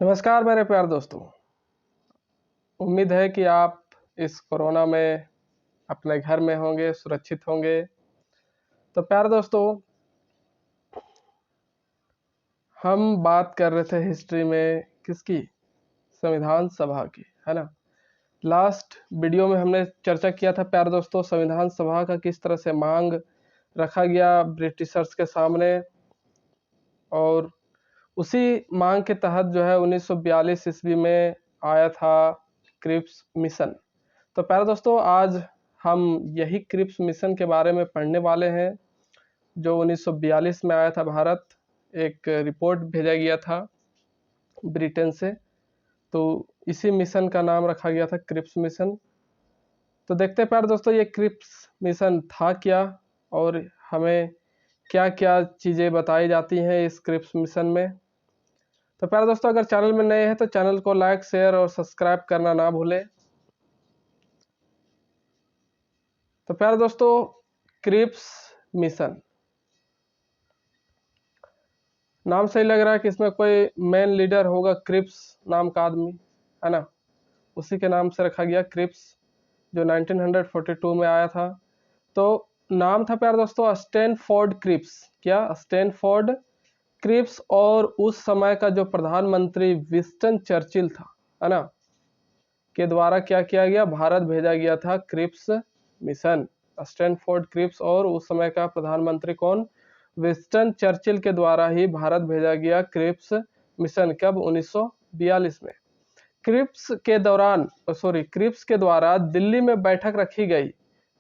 नमस्कार मेरे प्यारे दोस्तों। उम्मीद है कि आप इस कोरोना में अपने घर में होंगे, सुरक्षित होंगे। तो प्यारे दोस्तों, हम बात कर रहे थे हिस्ट्री में किसकी? संविधान सभा की, है ना। लास्ट वीडियो में हमने चर्चा किया था प्यारे दोस्तों, संविधान सभा का किस तरह से मांग रखा गया ब्रिटिशर्स के सामने, और उसी मांग के तहत जो है 1942 ईस्वी में आया था क्रिप्स मिशन। तो प्यारे दोस्तों, आज हम यही क्रिप्स मिशन के बारे में पढ़ने वाले हैं जो 1942 में आया था भारत। एक रिपोर्ट भेजा गया था ब्रिटेन से, तो इसी मिशन का नाम रखा गया था क्रिप्स मिशन। तो देखते हैं प्यारे दोस्तों, ये क्रिप्स मिशन था क्या और हमें क्या क्या चीज़ें बताई जाती हैं इस क्रिप्स मिशन में। तो प्यारे दोस्तों, अगर चैनल में नए हैं तो चैनल को लाइक, शेयर और सब्सक्राइब करना ना भूलें। तो प्यारे दोस्तों, क्रिप्स मिशन नाम सही लग रहा है कि इसमें कोई मेन लीडर होगा, क्रिप्स नाम का आदमी, है ना। उसी के नाम से रखा गया क्रिप्स, जो 1942 में आया था। तो नाम था प्यारे दोस्तों स्टैनफोर्ड क्रिप्स। क्या? Stanford Cripps. और उस समय का जो प्रधानमंत्री विंस्टन चर्चिल था, है ना, के द्वारा क्या किया गया? भारत भेजा गया था क्रिप्स मिशन। स्टैनफोर्ड क्रिप्स और उस समय का प्रधानमंत्री कौन? विंस्टन चर्चिल के द्वारा ही भारत भेजा गया क्रिप्स मिशन। कब? 1942 में। क्रिप्स के द्वारा दिल्ली में बैठक रखी गई,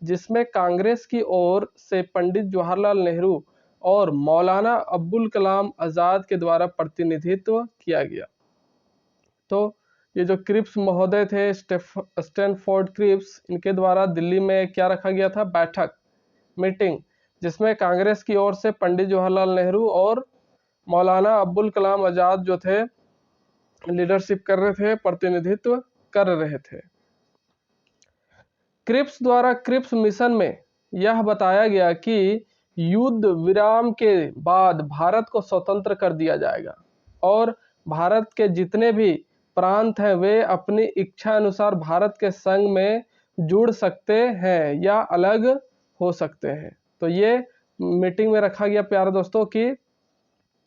जिसमें कांग्रेस की ओर से पंडित जवाहरलाल नेहरू और मौलाना अब्दुल कलाम आजाद के द्वारा प्रतिनिधित्व किया गया। तो ये जो क्रिप्स महोदय थे, स्टैनफोर्ड क्रिप्स, इनके द्वारा दिल्ली में क्या रखा गया था? बैठक, मीटिंग, जिसमें कांग्रेस की ओर से पंडित जवाहरलाल नेहरू और मौलाना अब्दुल कलाम आजाद जो थे लीडरशिप कर रहे थे, प्रतिनिधित्व कर रहे थे। क्रिप्स द्वारा क्रिप्स मिशन में यह बताया गया कि युद्ध विराम के बाद भारत को स्वतंत्र कर दिया जाएगा और भारत के जितने भी प्रांत हैं वे अपनी इच्छा अनुसार भारत के संग में जुड़ सकते हैं या अलग हो सकते हैं। तो ये मीटिंग में रखा गया प्यारे दोस्तों कि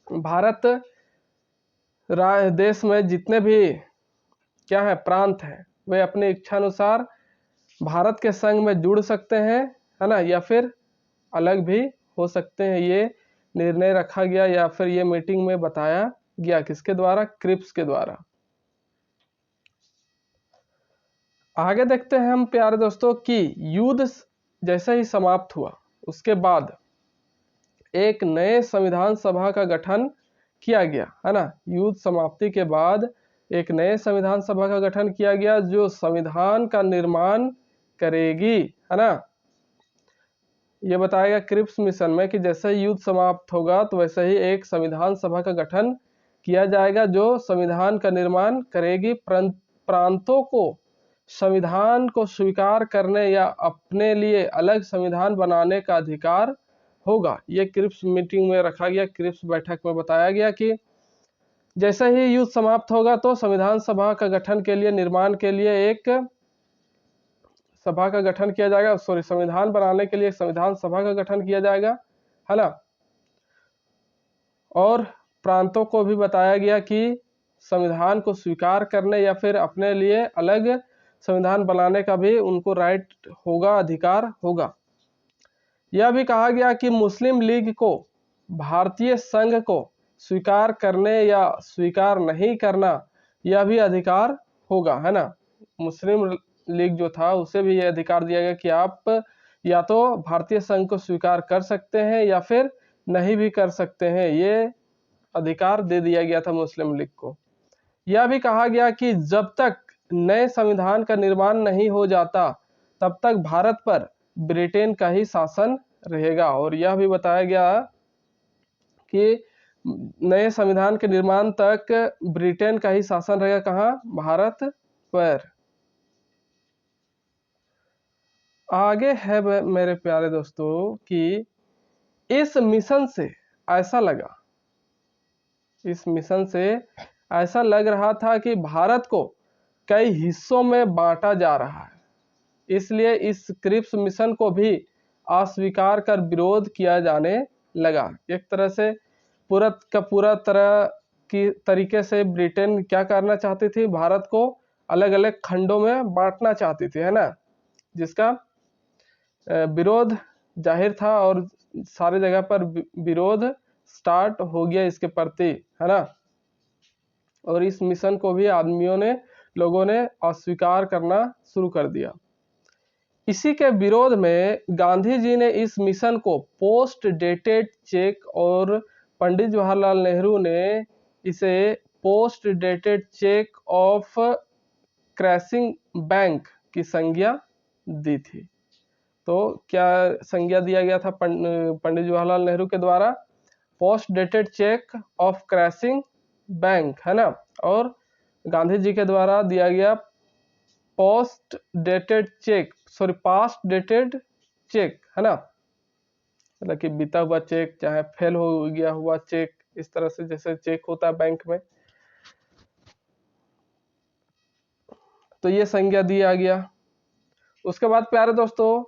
भारत देश में जितने भी क्या है प्रांत हैं वे अपनी इच्छा अनुसार भारत के संग में जुड़ सकते हैं, है ना, या फिर अलग भी हो सकते हैं। ये निर्णय रखा गया या फिर ये मीटिंग में बताया गया, किसके द्वारा? क्रिप्स के द्वारा। आगे देखते हैं हम प्यारे दोस्तों कि युद्ध जैसे ही समाप्त हुआ उसके बाद एक नए संविधान सभा का गठन किया गया, है ना। युद्ध समाप्ति के बाद एक नए संविधान सभा का गठन किया गया जो संविधान का निर्माण करेगी, है ना। ये बताया गया क्रिप्स मिशन में कि जैसे ही युद्ध समाप्त होगा तो वैसे ही एक संविधान सभा का गठन किया जाएगा जो संविधान का निर्माण करेगी। प्रांतों को संविधान को स्वीकार करने या अपने लिए अलग संविधान बनाने का अधिकार होगा। ये क्रिप्स मीटिंग में रखा गया, क्रिप्स बैठक में बताया गया कि जैसे ही युद्ध समाप्त होगा तो संविधान सभा का गठन के लिए, निर्माण के लिए एक सभा का गठन किया जाएगा, संविधान बनाने के लिए संविधान सभा का गठन किया जाएगा, है ना। और प्रांतों को भी बताया गया कि संविधान को स्वीकार करने या फिर अपने लिए अलग संविधान बनाने का भी उनको राइट होगा, अधिकार होगा। यह भी कहा गया कि मुस्लिम लीग को भारतीय संघ को स्वीकार करने या स्वीकार नहीं करना यह भी अधिकार होगा, है ना। मुस्लिम लीग जो था उसे भी यह अधिकार दिया गया कि आप या तो भारतीय संघ को स्वीकार कर सकते हैं या फिर नहीं भी कर सकते हैं, ये अधिकार दे दिया गया था मुस्लिम लीग को। यह भी कहा गया कि जब तक नए संविधान का निर्माण नहीं हो जाता तब तक भारत पर ब्रिटेन का ही शासन रहेगा। और यह भी बताया गया कि नए संविधान के निर्माण तक ब्रिटेन का ही शासन रहेगा। कहाँ? भारत पर। आगे है मेरे प्यारे दोस्तों कि इस मिशन से ऐसा लगा ऐसा लग रहा था कि भारत को कई हिस्सों में बांटा जा रहा है, इसलिए इस क्रिप्स मिशन को भी अस्वीकार कर विरोध किया जाने लगा। एक तरह से पूरा का पूरा तरह की तरीके से ब्रिटेन क्या करना चाहती थी, भारत को अलग अलग खंडों में बांटना चाहती थी, है ना, जिसका विरोध जाहिर था और सारी जगह पर विरोध स्टार्ट हो गया इसके प्रति, है ना। और इस मिशन को भी लोगों ने अस्वीकार करना शुरू कर दिया। इसी के विरोध में गांधी जी ने इस मिशन को पोस्ट डेटेड चेक और पंडित जवाहरलाल नेहरू ने इसे post dated cheque of crashing bank की संज्ञा दी थी। तो क्या संज्ञा दिया गया था पंडित जवाहरलाल नेहरू के द्वारा? Post dated cheque of crashing bank, है ना। और गांधी जी के द्वारा दिया गया पास्ट डेटेड चेक, है ना, मतलब कि बीता हुआ चेक, चाहे फेल हो गया हुआ चेक, इस तरह से जैसे चेक होता है बैंक में, तो ये संज्ञा दिया गया। उसके बाद प्यारे दोस्तों,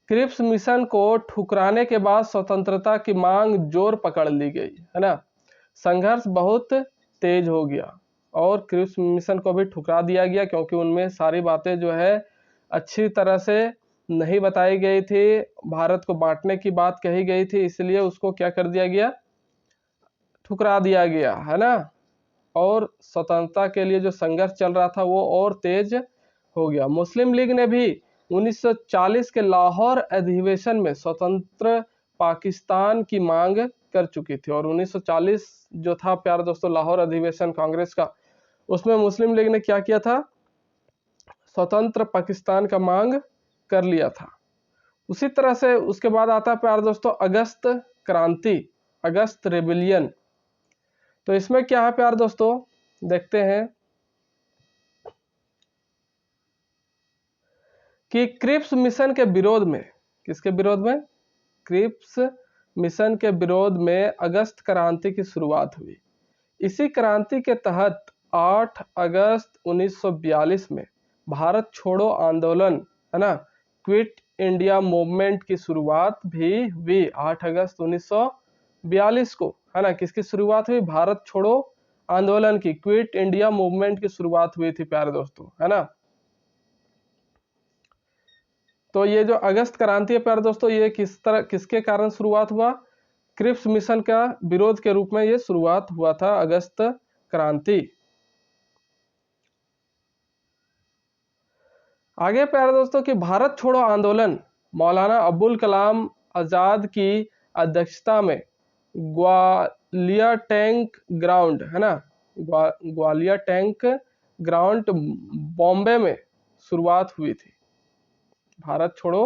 क्रिप्स मिशन को ठुकराने के बाद स्वतंत्रता की मांग जोर पकड़ ली गई, है ना। संघर्ष बहुत तेज हो गया और क्रिप्स मिशन को भी ठुकरा दिया गया, क्योंकि उनमें सारी बातें जो है अच्छी तरह से नहीं बताई गई थी, भारत को बांटने की बात कही गई थी, इसलिए उसको क्या कर दिया गया, ठुकरा दिया गया, है ना। और स्वतंत्रता के लिए जो संघर्ष चल रहा था वो और तेज हो गया। मुस्लिम लीग ने भी 1940 के लाहौर अधिवेशन में स्वतंत्र पाकिस्तान की मांग कर चुकी थी, और 1940 जो था प्यारे दोस्तों लाहौर अधिवेशन कांग्रेस का, उसमें मुस्लिम लीग ने क्या किया था, स्वतंत्र पाकिस्तान का मांग कर लिया था। उसी तरह से उसके बाद आता है प्यारे दोस्तों अगस्त क्रांति, अगस्त रेबिलियन। तो इसमें क्या है प्यारे दोस्तों, देखते हैं कि क्रिप्स मिशन के विरोध में, किसके विरोध में, क्रिप्स मिशन के विरोध में अगस्त क्रांति की शुरुआत हुई। इसी क्रांति के तहत 8 अगस्त 1942 में भारत छोड़ो आंदोलन, है ना, क्विट इंडिया मूवमेंट की शुरुआत भी हुई। 8 अगस्त 1942 को, है ना, किसकी शुरुआत हुई, भारत छोड़ो आंदोलन की, क्विट इंडिया मूवमेंट की शुरुआत हुई थी प्यारे दोस्तों, है ना। तो ये जो अगस्त क्रांति है प्यारे दोस्तों, ये किसके कारण शुरुआत हुआ, क्रिप्स मिशन का विरोध के रूप में ये शुरुआत हुआ था अगस्त क्रांति। आगे प्यारे दोस्तों कि भारत छोड़ो आंदोलन मौलाना अबुल कलाम आजाद की अध्यक्षता में ग्वालियर टैंक ग्राउंड, है ना, ग्वालियर टैंक ग्राउंड बॉम्बे में शुरुआत हुई थी। भारत छोड़ो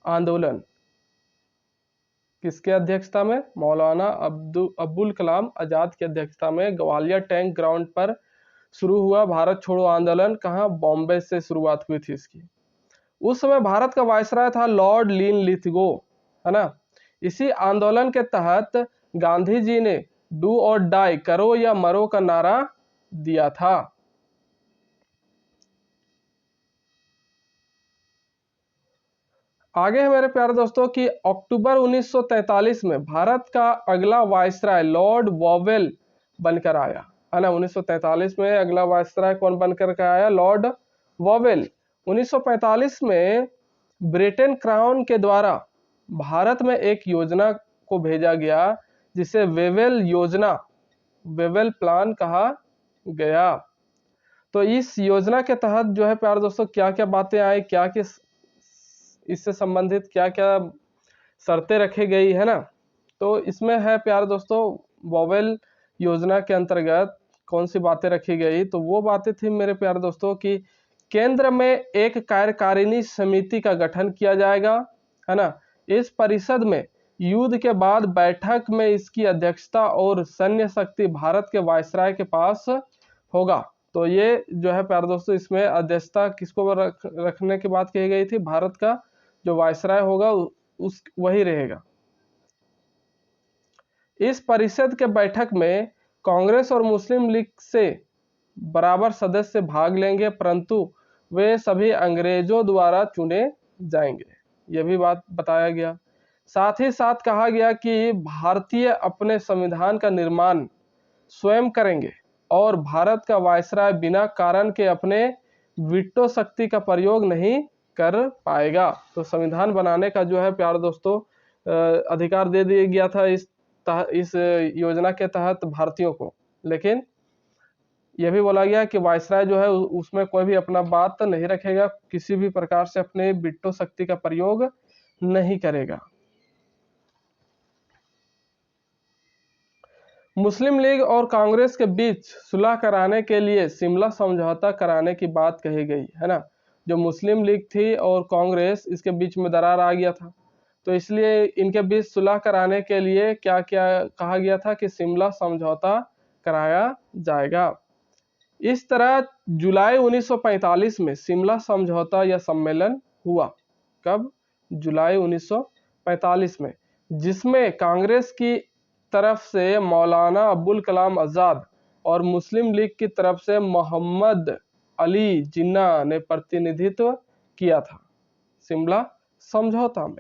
आंदोलन किसके अध्यक्षता में, मौलाना अबुल कलाम आजाद की अध्यक्षता में ग्वालियर टैंक ग्राउंड पर शुरू हुआ भारत छोड़ो आंदोलन। कहाँ, बॉम्बे से शुरुआत हुई थी इसकी। उस समय भारत का वायसराय था लॉर्ड लिनलिथगो, है ना। इसी आंदोलन के तहत गांधी जी ने डू और डाई, करो या मरो का नारा दिया था। आगे है मेरे प्यारे दोस्तों कि अक्टूबर 1943 में भारत का अगला वायसराय लॉर्ड वॉवेल बनकर आया, है ना। 1943 में अगला वायसराय कौन बनकर आया, लॉर्ड वॉवेल। 1945 में ब्रिटेन क्राउन के द्वारा भारत में एक योजना को भेजा गया जिसे वेवेल योजना, वेवेल प्लान कहा गया। तो इस योजना के तहत जो है प्यारे दोस्तों क्या क्या बातें आई, क्या किस इससे संबंधित क्या क्या शर्तें रखी गई, है ना। तो इसमें है प्यारे दोस्तों वॉवेल योजना के अंतर्गत कौन सी बातें रखी गई, तो वो बातें थी मेरे प्यारे दोस्तों कि केंद्र में एक कार्यकारिणी समिति का गठन किया जाएगा, है ना। इस परिषद में युद्ध के बाद बैठक में इसकी अध्यक्षता और सैन्य शक्ति भारत के वायसराय के पास होगा। तो ये जो है प्यारे दोस्तों इसमें अध्यक्षता किसको रखने की बात कही गई थी, भारत का जो वायसराय होगा वही रहेगा। इस परिषद के बैठक में कांग्रेस और मुस्लिम लीग से बराबर सदस्य भाग लेंगे, परंतु वे सभी अंग्रेजों द्वारा चुने जाएंगे। यह भी बात बताया गया। साथ ही साथ कहा गया कि भारतीय अपने संविधान का निर्माण स्वयं करेंगे और भारत का वायसराय बिना कारण के अपने वीटो शक्ति का प्रयोग नहीं कर पाएगा। तो संविधान बनाने का जो है प्यारे दोस्तों अधिकार दे दिया गया था इस योजना के तहत भारतीयों को, लेकिन यह भी बोला गया कि वायसराय जो है उसमें कोई भी अपना बात नहीं रखेगा, किसी भी प्रकार से अपने वीटो शक्ति का प्रयोग नहीं करेगा। मुस्लिम लीग और कांग्रेस के बीच सुलह कराने के लिए शिमला समझौता कराने की बात कही गई है ना। जो मुस्लिम लीग थी और कांग्रेस, इसके बीच में दरार आ गया था, तो इसलिए इनके बीच सुलह कराने के लिए क्या क्या कहा गया था कि शिमला समझौता कराया जाएगा। इस तरह जुलाई 1945 में शिमला समझौता या सम्मेलन हुआ। कब? जुलाई 1945 में, जिसमें कांग्रेस की तरफ से मौलाना अब्दुल कलाम आजाद और मुस्लिम लीग की तरफ से मोहम्मद अली जिन्ना ने प्रतिनिधित्व किया था शिमला समझौता में।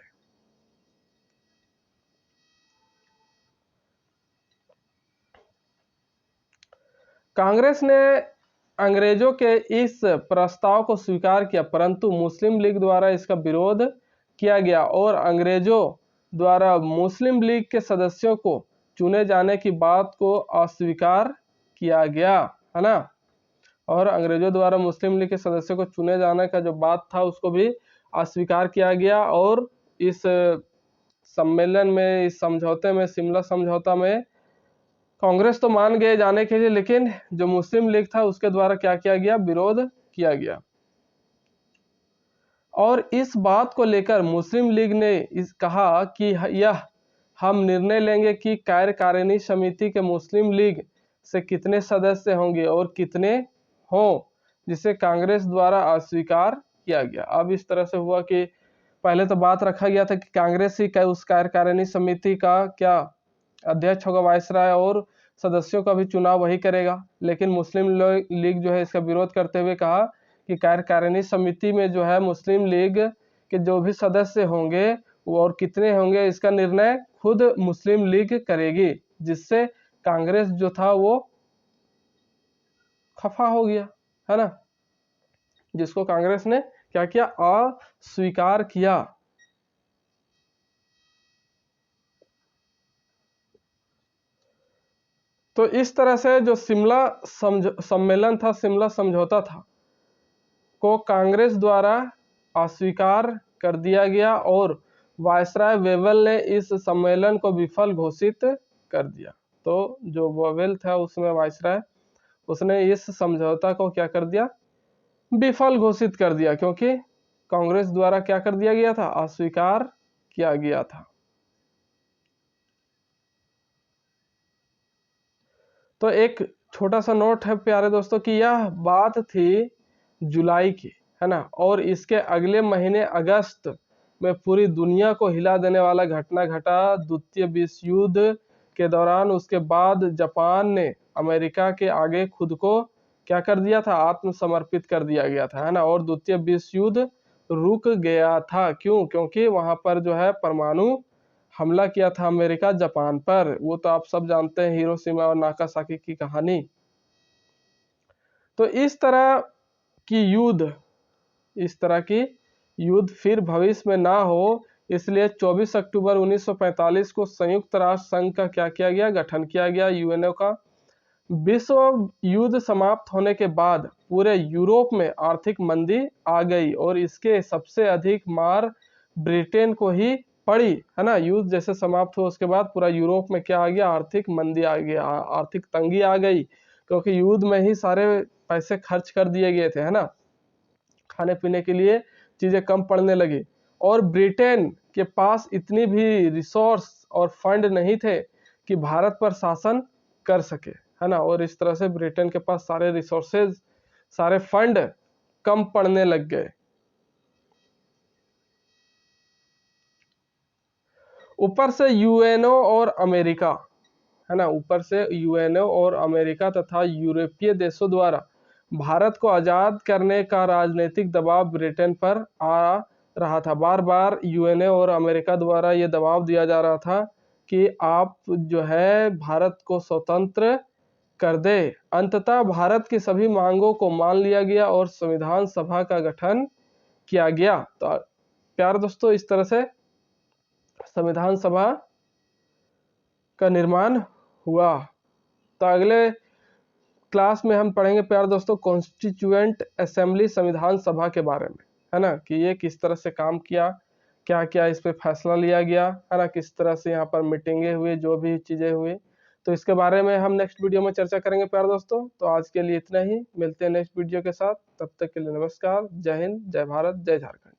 कांग्रेस ने अंग्रेजों के इस प्रस्ताव को स्वीकार किया, परंतु मुस्लिम लीग द्वारा इसका विरोध किया गया और अंग्रेजों द्वारा मुस्लिम लीग के सदस्यों को चुने जाने की बात को अस्वीकार किया गया, है ना। और अंग्रेजों द्वारा मुस्लिम लीग के सदस्यों को चुने जाने का जो बात था उसको भी अस्वीकार किया गया। और इस सम्मेलन में, इस समझौते में, शिमला समझौता में कांग्रेस तो मान गए जाने के लिए, लेकिन जो मुस्लिम लीग था उसके द्वारा क्या किया गया? विरोध किया गया। और इस बात को लेकर मुस्लिम लीग ने कहा कि यह हम निर्णय लेंगे कि कार्यकारिणी समिति के मुस्लिम लीग से कितने सदस्य होंगे और कितने हों, जिसे कांग्रेस द्वारा अस्वीकार किया गया। अब इस तरह से हुआ कि पहले तो बात रखा गया था कि कांग्रेस ही उस कार्यकारिणी समिति का क्या अध्यक्ष होगा, वायसराय, और सदस्यों का भी चुनाव वही करेगा, लेकिन मुस्लिम लीग जो है इसका विरोध करते हुए कहा कि कार्यकारिणी समिति में जो है मुस्लिम लीग के जो भी सदस्य होंगे वो और कितने होंगे इसका निर्णय खुद मुस्लिम लीग करेगी, जिससे कांग्रेस जो था वो खफा हो गया, है ना, जिसको कांग्रेस ने क्या किया? अस्वीकार किया। तो इस तरह से जो शिमला सम्मेलन था, शिमला समझौता था, को कांग्रेस द्वारा अस्वीकार कर दिया गया और वायसराय वेवेल ने इस सम्मेलन को विफल घोषित कर दिया। तो जो वेवेल था उसमें वायसराय, उसने इस समझौता को क्या कर दिया? विफल घोषित कर दिया, क्योंकि कांग्रेस द्वारा क्या कर दिया गया था? अस्वीकार किया गया था। तो एक छोटा सा नोट है प्यारे दोस्तों कि यह बात थी जुलाई की, है ना, और इसके अगले महीने अगस्त में पूरी दुनिया को हिला देने वाला घटना घटा द्वितीय विश्व युद्ध के दौरान। उसके बाद जापान ने अमेरिका के आगे खुद को क्या कर दिया था? आत्मसमर्पित कर दिया गया था, है ना, और द्वितीय विश्व युद्ध रुक गया था। क्यों? क्योंकि वहां पर जो है परमाणु हमला किया था अमेरिका जापान पर। वो तो आप सब जानते हैं, हिरोशिमा और नागासाकी की कहानी। तो इस तरह की युद्ध फिर भविष्य में ना हो, इसलिए 24 अक्टूबर 1945 को संयुक्त राष्ट्र संघ का क्या किया गया? गठन किया गया, यूएनओ का। विश्व युद्ध समाप्त होने के बाद पूरे यूरोप में आर्थिक मंदी आ गई और इसके सबसे अधिक मार ब्रिटेन को ही पड़ी, है ना। युद्ध जैसे समाप्त हुआ उसके बाद पूरा यूरोप में क्या आ गया? आर्थिक मंदी आ गया, आर्थिक तंगी आ गई, क्योंकि युद्ध में ही सारे पैसे खर्च कर दिए गए थे, है ना। खाने पीने के लिए चीजें कम पड़ने लगी और ब्रिटेन के पास इतनी भी रिसोर्स और फंड नहीं थे कि भारत पर शासन कर सके, है ना। और इस तरह से ब्रिटेन के पास सारे रिसोर्सेज, सारे फंड कम पड़ने लग गए। ऊपर से यूएनओ और अमेरिका, है ना, ऊपर से यूएनओ और अमेरिका तथा यूरोपीय देशों द्वारा भारत को आज़ाद करने का राजनीतिक दबाव ब्रिटेन पर आ रहा था। बार बार यूएनओ और अमेरिका द्वारा ये दबाव दिया जा रहा था कि आप जो है भारत को स्वतंत्र कर दे। अंततः भारत की सभी मांगों को मान लिया गया और संविधान सभा का गठन किया गया। तो प्यारे दोस्तों, इस तरह से संविधान सभा का निर्माण हुआ। तो अगले क्लास में हम पढ़ेंगे प्यारे दोस्तों कॉन्स्टिट्यूएंट असेंबली, संविधान सभा के बारे में, है ना, कि ये किस तरह से काम किया, क्या क्या इस पे फैसला लिया गया, है ना, किस तरह से यहाँ पर मीटिंगें हुई, जो भी चीज़ें हुई, तो इसके बारे में हम नेक्स्ट वीडियो में चर्चा करेंगे प्यारे दोस्तों। तो आज के लिए इतना ही, मिलते हैं नेक्स्ट वीडियो के साथ, तब तक के लिए नमस्कार, जय हिंद, जय भारत, जय झारखंड।